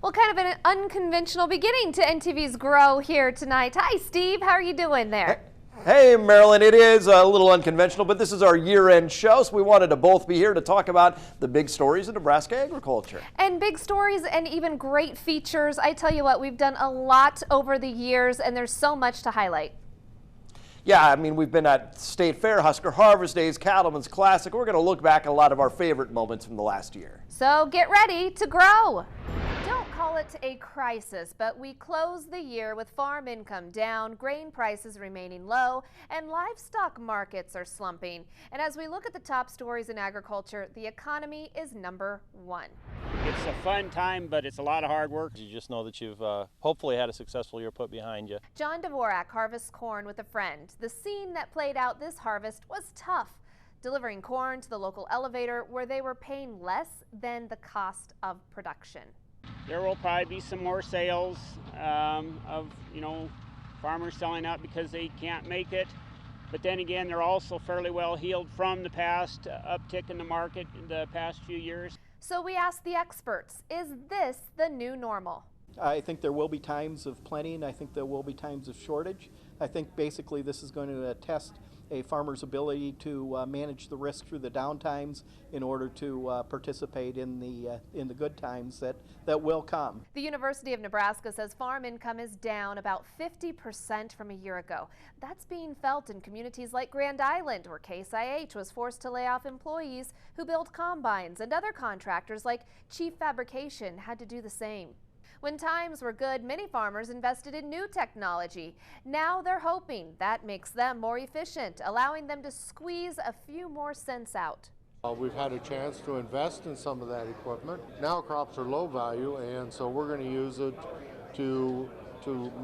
Well, kind of an unconventional beginning to NTV's Grow here tonight. Hi, Steve. How are you doing there? Hey, Marilyn. It is a little unconventional, but this is our year-end show, so we wanted to both be here to talk about the big stories in Nebraska agriculture. And big stories and even great features. I tell you what, we've done a lot over the years, and there's so much to highlight. Yeah, I mean, we've been at State Fair, Husker Harvest Days, Cattlemen's Classic. We're going to look back at a lot of our favorite moments from the last year. So get ready to grow. Don't call it a crisis, but we close the year with farm income down, grain prices remaining low, and livestock markets are slumping. And as we look at the top stories in agriculture, the economy is number one. It's a fun time, but it's a lot of hard work. You just know that you've hopefully had a successful year put behind you. John Dvorak harvests corn with a friend. The scene that played out this harvest was tough, delivering corn to the local elevator where they were paying less than the cost of production. There will probably be some more sales of, farmers selling out because they can't make it. But then again, they're also fairly well healed from the past uptick in the market in the past few years. So we asked the experts, is this the new normal? I think there will be times of plenty, and I think there will be times of shortage. I think basically this is going to test a farmer's ability to manage the risk through the down times in order to participate in the good times that will come. The University of Nebraska says farm income is down about 50% from a year ago. That's being felt in communities like Grand Island, where Case IH was forced to lay off employees who build combines, and other contractors like Chief Fabrication had to do the same. When times were good, many farmers invested in new technology. Now they're hoping that makes them more efficient, allowing them to squeeze a few more cents out. We've had a chance to invest in some of that equipment. Now crops are low value, and so we're going to use it to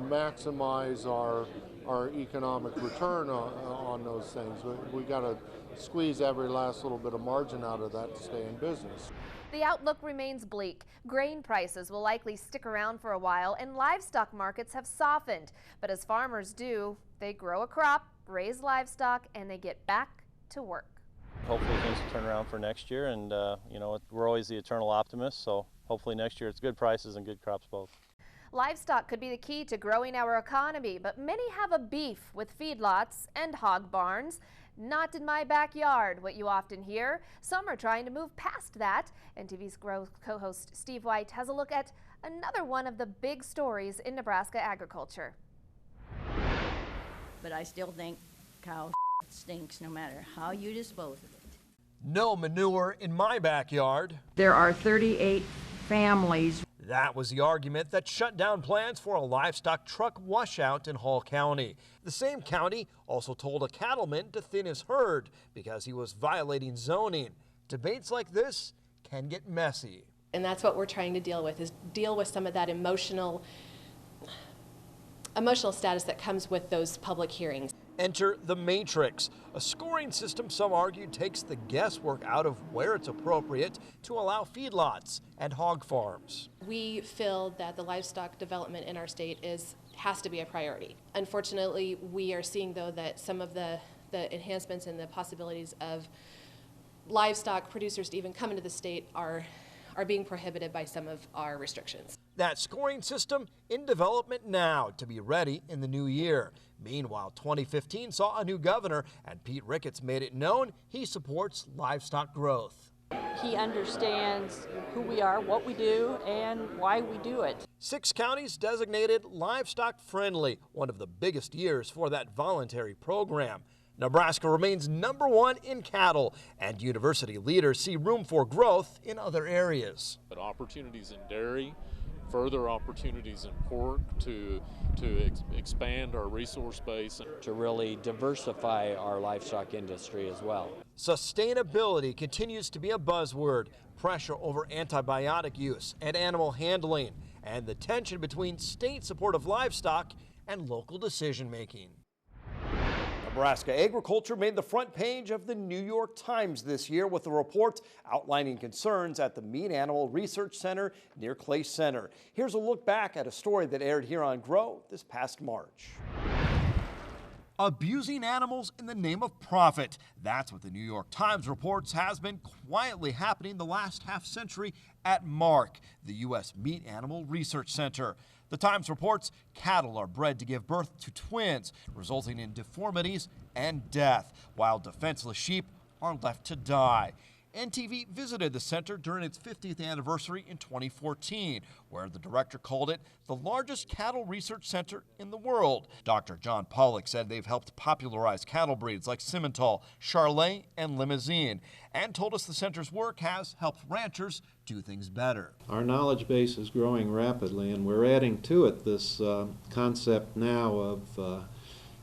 maximize our economic return on those things. We got to squeeze every last little bit of margin out of that to stay in business. The outlook remains bleak. Grain prices will likely stick around for a while, and livestock markets have softened. But as farmers do, they grow a crop, raise livestock, and they get back to work. Hopefully things will turn around for next year, and we're always the eternal optimists, so hopefully next year it's good prices and good crops both. Livestock could be the key to growing our economy, but many have a beef with feedlots and hog barns. Not in my backyard, what you often hear. Some are trying to move past that. NTV's Grow co-host Steve White has a look at another one of the big stories in Nebraska agriculture. But I still think cow stinks no matter how you dispose of it. No manure in my backyard. There are 38 families. That was the argument that shut down plans for a livestock truck washout in Hall County. The same county also told a cattleman to thin his herd because he was violating zoning. Debates like this can get messy. And that's what we're trying to deal with, is deal with some of that emotional status that comes with those public hearings. Enter the Matrix, a scoring system some argue takes the guesswork out of where it's appropriate to allow feedlots and hog farms. We feel that the livestock development in our state has to be a priority. Unfortunately, we are seeing, though, that some of the enhancements and the possibilities of livestock producers to even come into the state are being prohibited by some of our restrictions. That scoring system in development now to be ready in the new year. Meanwhile, 2015 saw a new governor, and Pete Ricketts made it known he supports livestock growth. He understands who we are, what we do, and why we do it. 6 counties designated livestock friendly, one of the biggest years for that voluntary program. Nebraska remains number 1 in cattle, and university leaders see room for growth in other areas. But opportunities in dairy, further opportunities in pork to expand our resource base. To really diversify our livestock industry as well. Sustainability continues to be a buzzword. Pressure over antibiotic use and animal handling, and the tension between state support of livestock and local decision making. Nebraska agriculture made the front page of the New York Times this year with a report outlining concerns at the Meat Animal Research Center near Clay Center. Here's a look back at a story that aired here on Grow this past March. abusing animals in the name of profit. That's what the New York Times reports has been quietly happening the last half century at MARC, the U.S. Meat Animal Research Center. The Times reports cattle are bred to give birth to twins, resulting in deformities and death, while defenseless sheep are left to die. NTV visited the center during its 50th anniversary in 2014, where the director called it the largest cattle research center in the world. Dr. John Pollock said they've helped popularize cattle breeds like Simmental, Charolais, and Limousin, and told us the center's work has helped ranchers do things better. Our knowledge base is growing rapidly, and we're adding to it this concept now of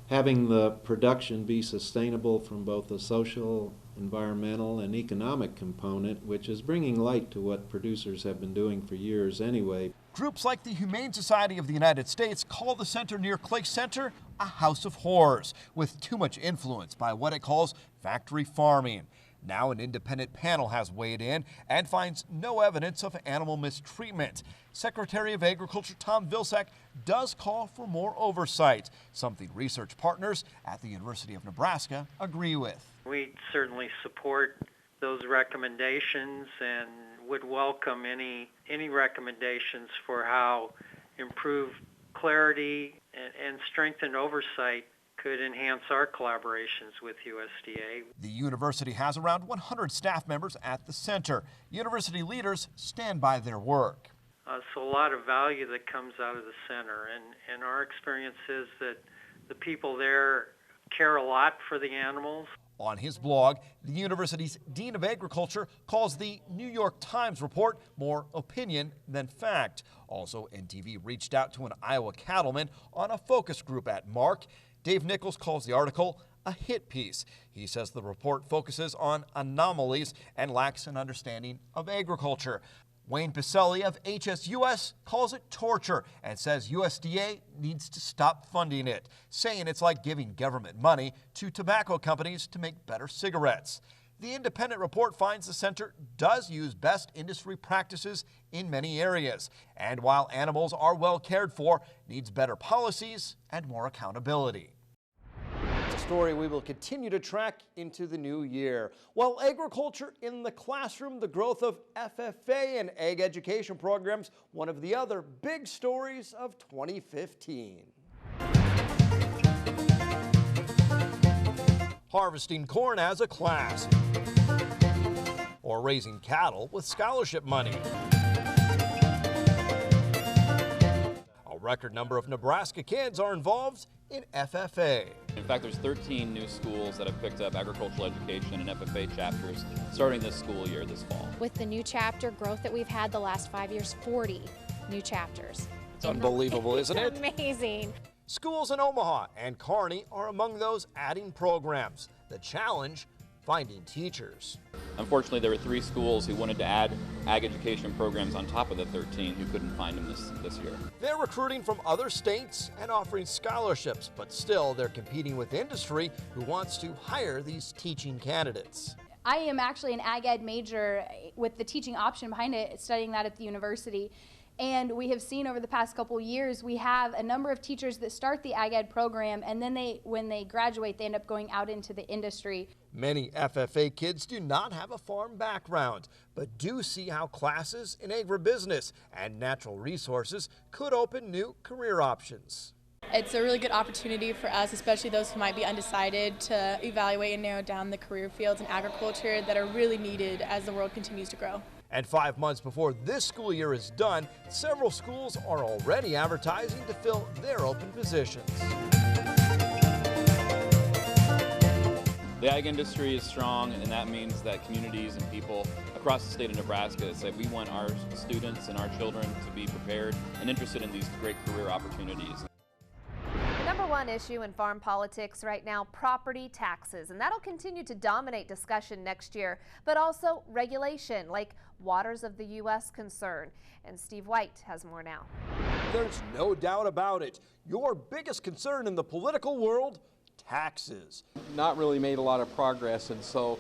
having the production be sustainable from both a social, environmental, and economic component, which is bringing light to what producers have been doing for years anyway. Groups like the Humane Society of the United States call the center near Clay Center a house of horrors, with too much influence by what it calls factory farming. Now an independent panel has weighed in and finds no evidence of animal mistreatment. Secretary of Agriculture Tom Vilsack does call for more oversight, something research partners at the University of Nebraska agree with. We certainly support those recommendations and would welcome any recommendations for how improved clarity and strengthened oversight could enhance our collaborations with USDA. The university has around 100 staff members at the center. University leaders stand by their work. So a lot of value that comes out of the center, and our experience is that the people there care a lot for the animals. On his blog, the university's Dean of Agriculture calls the New York Times report more opinion than fact. Also, NTV reached out to an Iowa cattleman on a focus group at MARC. Dave Nichols calls the article a hit piece. He says the report focuses on anomalies and lacks an understanding of agriculture. Wayne Picelli of HSUS calls it torture and says USDA needs to stop funding it, saying it's like giving government money to tobacco companies to make better cigarettes. The independent report finds the center does use best industry practices in many areas, and while animals are well cared for, needs better policies and more accountability. It's a story we will continue to track into the new year. While agriculture in the classroom, the growth of FFA and ag education programs, one of the other big stories of 2015. Harvesting corn as a class, or raising cattle with scholarship money. A record number of Nebraska kids are involved in FFA. In fact, there's 13 new schools that have picked up agricultural education and FFA chapters starting this school year this fall. With the new chapter growth that we've had the last 5 years, 40 new chapters. It's unbelievable, isn't it? Amazing. Schools in Omaha and Kearney are among those adding programs. The challenge, finding teachers. Unfortunately, there were 3 schools who wanted to add ag education programs on top of the 13 who couldn't find them this year. They're recruiting from other states and offering scholarships, but still they're competing with industry who wants to hire these teaching candidates. I am actually an ag ed major with the teaching option behind it, studying that at the university. And we have seen over the past couple years, we have a number of teachers that start the ag ed program, and then when they graduate, they end up going out into the industry. Many FFA kids do not have a farm background, but do see how classes in agribusiness and natural resources could open new career options. It's a really good opportunity for us, especially those who might be undecided, to evaluate and narrow down the career fields in agriculture that are really needed as the world continues to grow. And 5 months before this school year is done, several schools are already advertising to fill their open positions. The ag industry is strong, and that means that communities and people across the state of Nebraska say we want our students and our children to be prepared and interested in these great career opportunities. Number one issue in farm politics right now, property taxes, and that'll continue to dominate discussion next year, but also regulation like Waters of the U.S. concern. And Steve White has more now. There's no doubt about it. Your biggest concern in the political world, taxes. Not really made a lot of progress, and so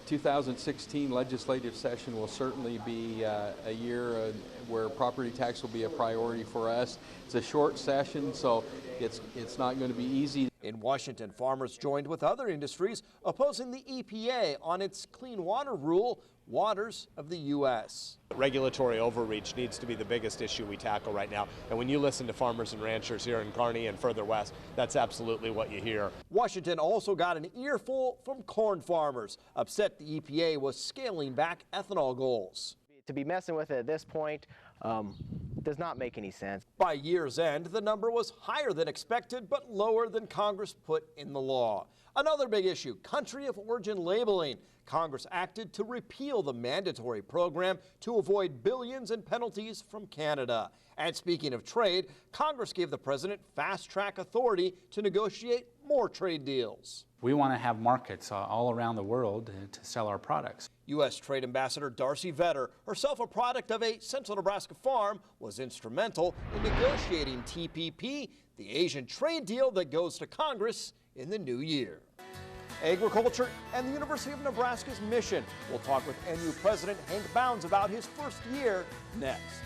2016 legislative session will certainly be a year where property tax will be a priority for us. It's a short session, so it's not going to be easy. In Washington, farmers joined with other industries opposing the EPA on its clean water rule, Waters of the U.S. Regulatory overreach needs to be the biggest issue we tackle right now. And when you listen to farmers and ranchers here in Kearney and further west, that's absolutely what you hear. Washington also got an earful from corn farmers, upset the EPA was scaling back ethanol goals. To be messing with it at this point does not make any sense. By year's end, the number was higher than expected, but lower than Congress put in the law. Another big issue, country of origin labeling. Congress acted to repeal the mandatory program to avoid billions in penalties from Canada. And speaking of trade, Congress gave the president fast-track authority to negotiate more trade deals. We want to have markets all around the world to sell our products. U.S. Trade Ambassador Darcy Vetter, herself a product of a Central Nebraska farm, was instrumental in negotiating TPP, the Asian trade deal that goes to Congress in the new year. Agriculture and the University of Nebraska's mission. We'll talk with NU President Hank Bounds about his first year next.